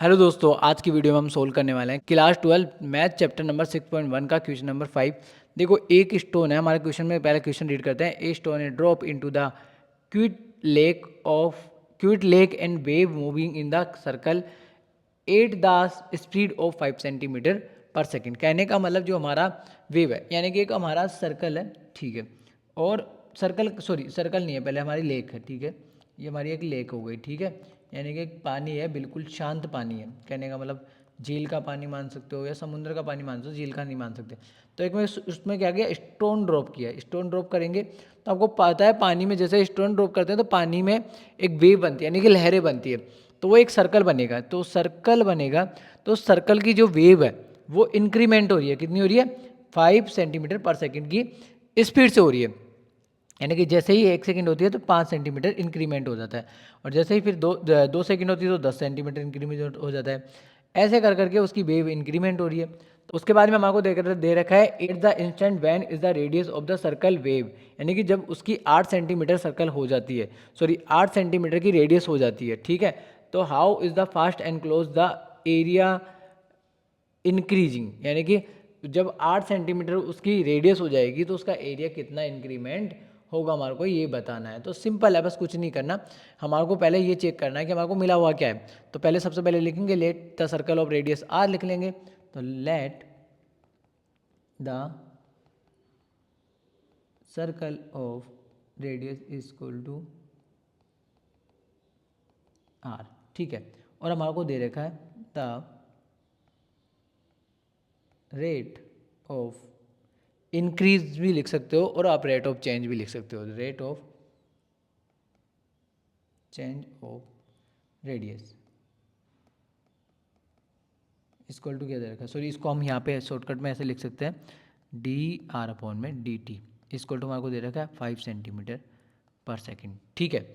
Hello दोस्तों, आज की वीडियो में हम सोल्व करने वाले हैं क्लास 12 मैथ चैप्टर नंबर 6.1 का क्वेश्चन नंबर 5। देखो, एक स्टोन है हमारे क्वेश्चन में। पहले क्वेश्चन रीड करते हैं। ए स्टोन है drop into the quit lake of quit lake and wave moving in the circle at the speed of 5 centimetre पर सेकेंड। कहने का मतलब जो हमारा वेव है, यानी कि एक हमारा सर्कल है, ठीक है। और सर्कल नहीं है, पहले हमारी लेक है, ठीक है। ये हमारी एक लेक हो गई, ठीक है। यानी कि एक पानी है, बिल्कुल शांत पानी है। कहने का मतलब झील का पानी मान सकते हो या समुद्र का पानी मान सकते हो, झील का नहीं मान सकते। तो एक में उसमें क्या किया, स्टोन ड्रॉप किया। स्टोन ड्रॉप करेंगे तो आपको पता है पानी में जैसे स्टोन ड्रॉप करते हैं तो पानी में एक वेव बनती है, यानी कि लहरें बनती है। तो वो एक सर्कल बनेगा, तो सर्कल बनेगा तो सर्कल की जो वेव है वो इंक्रीमेंट हो रही है। कितनी हो रही है? 5 सेंटीमीटर पर सेकेंड की स्पीड से हो रही है। यानी कि जैसे ही 1 सेकंड होती है तो 5 सेंटीमीटर इंक्रीमेंट हो जाता है, और जैसे ही फिर दो सेकंड होती है तो 10 सेंटीमीटर इंक्रीमेंट हो जाता है। ऐसे कर करके उसकी वेव इंक्रीमेंट हो रही है। तो उसके बाद में हमारे को दे रखा है it the instant when is the radius of the circle वेव। यानी कि जब उसकी 8 सेंटीमीटर सर्कल हो जाती है, सॉरी 8 सेंटीमीटर की रेडियस हो जाती है, ठीक है। तो how is the fast and close the area increasing. यानी कि जब 8 सेंटीमीटर उसकी रेडियस हो जाएगी तो उसका एरिया कितना इंक्रीमेंट होगा, हमारे को ये बताना है। तो सिंपल है, बस कुछ नहीं करना। हमारे को पहले ये चेक करना है कि हमारे को मिला हुआ क्या है। तो पहले सबसे पहले लिखेंगे let the circle of radius r, लिख लेंगे। तो let the circle of radius is equal to r, ठीक है। और हमारे को दे रखा है द रेट ऑफ इंक्रीज भी लिख सकते हो और आप रेट ऑफ चेंज भी लिख सकते हो। Rate of change of radius equal to क्या दे रखा है, सॉरी इसको हम यहाँ पे शॉर्टकट में ऐसे लिख सकते हैं, डी आर अपॉन में डी टी इक्वल टू हमारे को दे रखा है 5 सेंटीमीटर पर सेकेंड, ठीक है।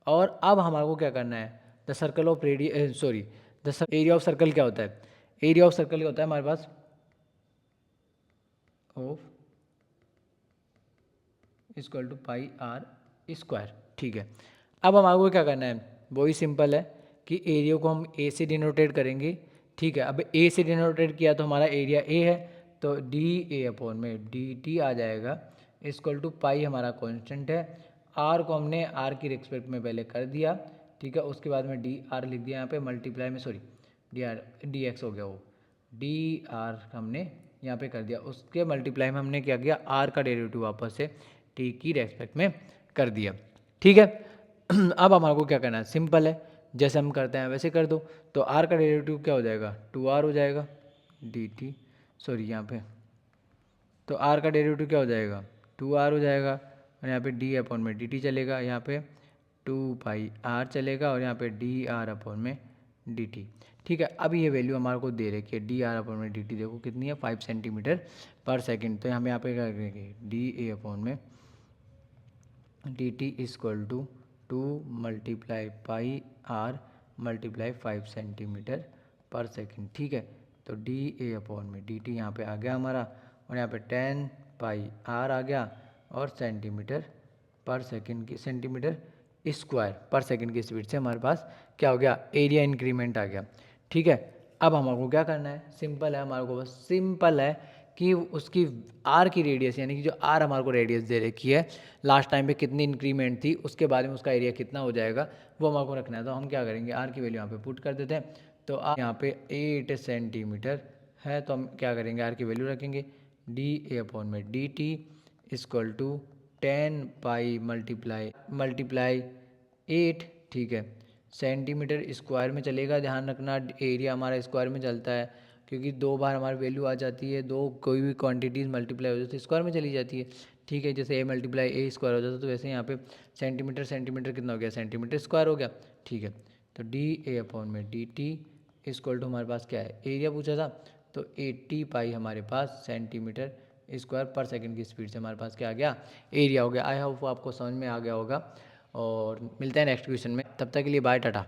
और अब हमारे को क्या करना है, the circle of radius, sorry the area of circle क्या होता है। एरिया ऑफ सर्कल क्या होता है हमारे पास, of equal to pi r square, ठीक है। अब हमारे को क्या करना है, वही सिंपल है कि एरिया को हम ए से डिनोटेट करेंगे, ठीक है। अब ए से डिनोटेट किया तो हमारा एरिया ए है, तो डी ए अपॉन में डी टी आ जाएगा इक्वल टू पाई, हमारा कांस्टेंट है। आर को हमने आर की रिस्पेक्ट में पहले कर दिया, ठीक है। उसके बाद में डी आर लिख दिया यहाँ पे मल्टीप्लाई में, sorry D R D x हो गया, वो डी आर हमने यहाँ पे कर दिया। उसके मल्टीप्लाई में हमने क्या किया, आर का डेरिवेटिव वापस से टी की रेस्पेक्ट में कर दिया, ठीक है। अब हमारे को क्या करना है, सिंपल है, जैसे हम करते हैं वैसे कर दो। तो आर का डेरिवेटिव क्या हो जाएगा, 2r हो जाएगा डी टी, सॉरी यहाँ पे तो आर का डेरिवेटिव क्या हो जाएगा, 2r हो जाएगा। और यहाँ पे डी अपॉन में डी टी चलेगा, यहाँ पे 2 पाई r चलेगा, और यहाँ पे डी आर अपॉन में डी टी, ठीक है। अब ये वैल्यू हमारे को दे रखी है, डी आर अपॉन में डी टी देखो कितनी है, 5 सेंटीमीटर पर सेकेंड। तो हम यहाँ पे क्या करेंगे, डी ए अपॉन में d t equal to 2 multiply pi r multiply 5 centimetre पर सेकेंड, ठीक है। तो डी ए अपॉन में डी टी यहाँ पर आ गया हमारा, और यहाँ पे 10 पाई आर आ गया, और सेंटीमीटर पर सेकेंड की सेंटीमीटर स्क्वायर पर सेकेंड की स्पीड से हमारे पास क्या हो गया, एरिया इंक्रीमेंट आ गया, ठीक है। अब हमारे को क्या करना है, सिंपल है, हमारे को बस सिंपल है कि उसकी आर की रेडियस, यानी कि जो आर हमारे को रेडियस दे रखी है, लास्ट टाइम पे कितनी इंक्रीमेंट थी, उसके बाद में उसका एरिया कितना हो जाएगा वो हमारे को रखना है। तो हम क्या करेंगे, आर की वैल्यू यहाँ पे पुट कर देते हैं। तो आर यहाँ पे 8 सेंटीमीटर है, तो हम क्या करेंगे, आर की वैल्यू रखेंगे डी ए अपॉन में d t equal to 10 pi multiply 8, ठीक है। सेंटीमीटर स्क्वायर में चलेगा, ध्यान रखना एरिया हमारा स्क्वायर में चलता है, क्योंकि 2 बार हमारी वैल्यू आ जाती है, दो कोई भी क्वांटिटीज़ मल्टीप्लाई हो जाती है स्क्वायर में चली जाती है, ठीक है। जैसे ए मल्टीप्लाई ए स्क्वायर हो जाता है, तो वैसे यहाँ पे सेंटीमीटर सेंटीमीटर कितना हो गया, सेंटीमीटर स्क्वायर हो गया, ठीक है। तो डी ए अपॉन में डी टी इक्वल टू हमारे पास क्या है, एरिया पूछा था, तो 80 पाई हमारे पास सेंटीमीटर स्क्वायर पर सेकंड की स्पीड से हमारे पास क्या आ गया, एरिया हो गया। आई होप आपको समझ में आ गया होगा, और मिलते हैं नेक्स्ट क्वेश्चन में। तब तक के लिए बाय, टाटा।